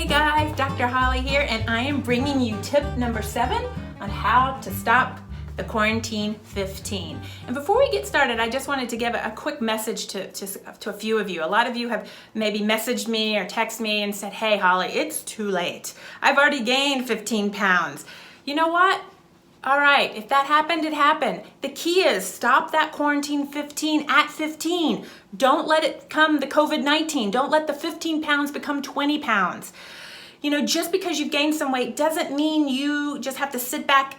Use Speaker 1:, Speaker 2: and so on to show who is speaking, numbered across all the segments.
Speaker 1: guys, Dr. Holly here, and I am bringing you tip number 7 on how to stop the quarantine 15. And before we get started, I just wanted to give a quick message to a few of you. A lot of you have maybe messaged me or texted me and said, hey Holly, it's too late. I've already gained 15 pounds. You know what? All right, if that happened, it happened. The key is stop that quarantine 15 at 15. Don't let it become the COVID-19. Don't let the 15 pounds become 20 pounds. You know, just because you've gained some weight doesn't mean you just have to sit back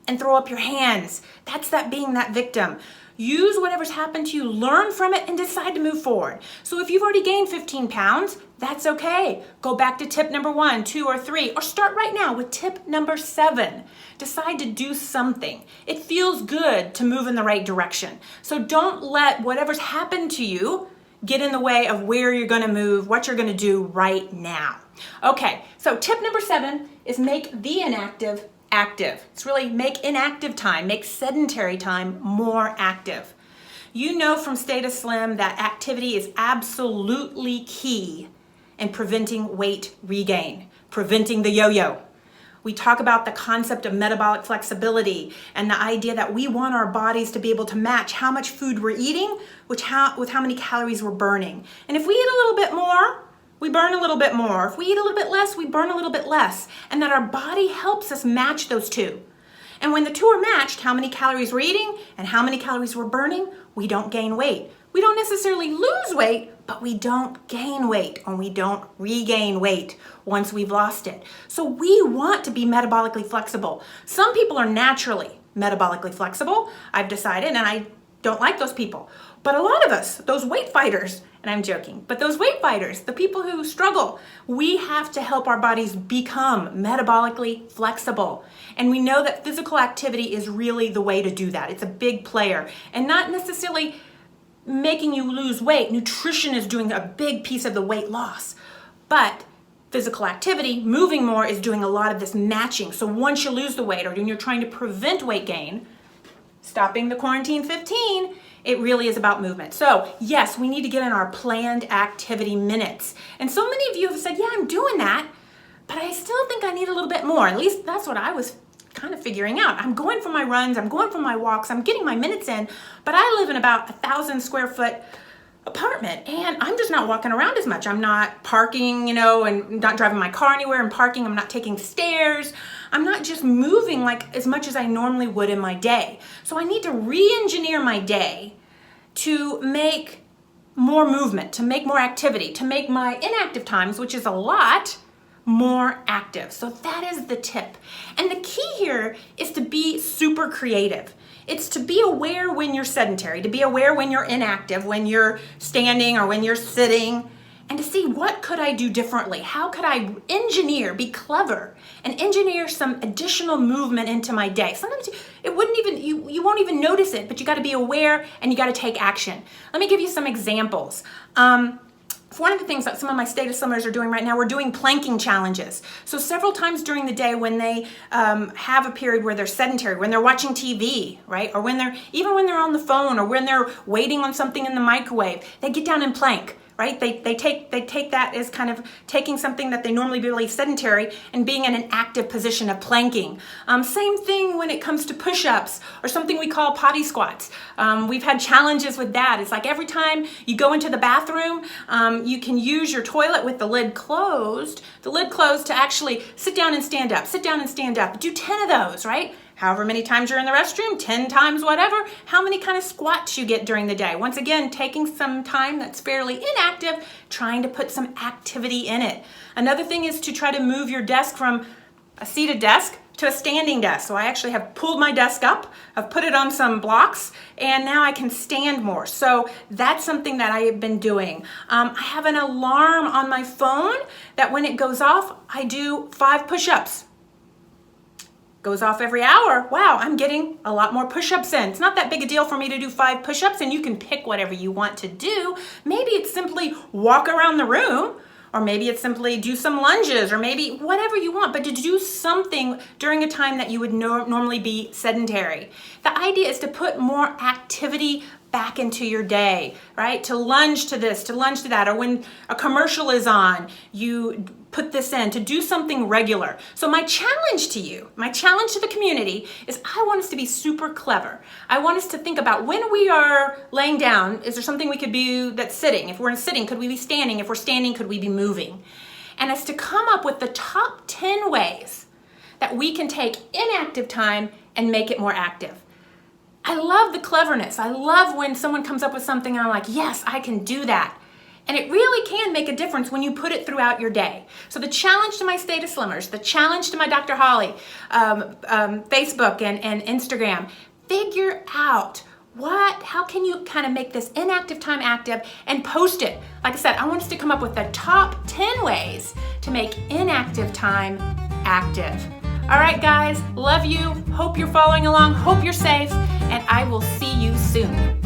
Speaker 1: and throw up your hands. That's being that victim. Use whatever's happened to you, learn from it, and decide to move forward. So if you've already gained 15 pounds, that's okay. Go back to tip number 1, 2, or 3, or start right now with tip number 7. Decide to do something. It feels good to move in the right direction. So don't let whatever's happened to you get in the way of where you're gonna move, what you're gonna do right now. Okay, so tip number 7 is make the inactive active. It's really make inactive time, make sedentary time more active. You know from Stay to Slim that activity is absolutely key in preventing weight regain, preventing the yo-yo. We talk about the concept of metabolic flexibility and the idea that we want our bodies to be able to match how much food we're eating with how many calories we're burning. And if we eat a little bit more, we burn a little bit more. If we eat a little bit less, we burn a little bit less. And that our body helps us match those two. And when the two are matched, how many calories we're eating and how many calories we're burning, we don't gain weight. We don't necessarily lose weight, but we don't gain weight and we don't regain weight once we've lost it. So we want to be metabolically flexible. Some people are naturally metabolically flexible, I've decided, and I don't like those people. But a lot of us, those weight fighters, and I'm joking, but those weight fighters, the people who struggle, we have to help our bodies become metabolically flexible. And we know that physical activity is really the way to do that. It's a big player and not necessarily making you lose weight. Nutrition is doing a big piece of the weight loss, but physical activity, moving more, is doing a lot of this matching. So once you lose the weight or when you're trying to prevent weight gain, stopping the quarantine 15, it really is about movement. So yes, we need to get in our planned activity minutes. And so many of you have said, yeah, I'm doing that, but I still think I need a little bit more. At least that's what I was kind of figuring out. I'm going for my runs, I'm going for my walks, I'm getting my minutes in, but I live in about 1,000 square foot apartment and I'm just not walking around as much. I'm not parking, and not driving my car anywhere and parking. I'm not taking stairs. I'm not just moving like as much as I normally would in my day. So I need to re-engineer my day to make more movement, to make more activity, to make my inactive times, which is a lot, more active. So that is the tip. And the key here is to be super creative. It's to be aware when you're sedentary, to be aware when you're inactive, when you're standing or when you're sitting, and to see what could I do differently? How could I engineer, be clever, and engineer some additional movement into my day? Sometimes it wouldn't even, you won't even notice it, but you got to be aware and you got to take action. Let me give you some examples. One of the things that some of my Stay to Slimmers are doing right now, we're doing planking challenges. So several times during the day when they have a period where they're sedentary, when they're watching TV, right? Or even when they're on the phone or when they're waiting on something in the microwave, they get down and plank. Right? They take that as kind of taking something that they normally be really sedentary and being in an active position of planking. Same thing when it comes to push-ups or something we call potty squats. We've had challenges with that. It's like every time you go into the bathroom, you can use your toilet with the lid closed to actually sit down and stand up, sit down and stand up. Do 10 of those, right? However many times you're in the restroom, 10 times whatever, how many kind of squats you get during the day. Once again, taking some time that's fairly inactive, trying to put some activity in it. Another thing is to try to move your desk from a seated desk to a standing desk. So I actually have pulled my desk up, I've put it on some blocks, and now I can stand more. So that's something that I have been doing. I have an alarm on my phone that when it goes off, I do 5 push-ups. Goes off every hour. Wow, I'm getting a lot more push-ups in. It's not that big a deal for me to do 5 push-ups, and you can pick whatever you want to do. Maybe it's simply walk around the room, or maybe it's simply do some lunges, or maybe whatever you want, but to do something during a time that you would normally be sedentary. The idea is to put more activity back into your day, right? To lunge to this, to lunge to that, or when a commercial is on, you put this in, to do something regular. So my challenge to you, my challenge to the community is I want us to be super clever. I want us to think about when we are laying down, is there something we could do that's sitting? If we're sitting, could we be standing? If we're standing, could we be moving? And it's to come up with the top 10 ways that we can take inactive time and make it more active. I love the cleverness. I love when someone comes up with something and I'm like, yes, I can do that. And it really can make a difference when you put it throughout your day. So the challenge to my State of Slimmers, the challenge to my Dr. Holly, Facebook and Instagram, figure out how can you kind of make this inactive time active and post it. Like I said, I want us to come up with the top 10 ways to make inactive time active. All right, guys, love you. Hope you're following along. Hope you're safe. And I will see you soon.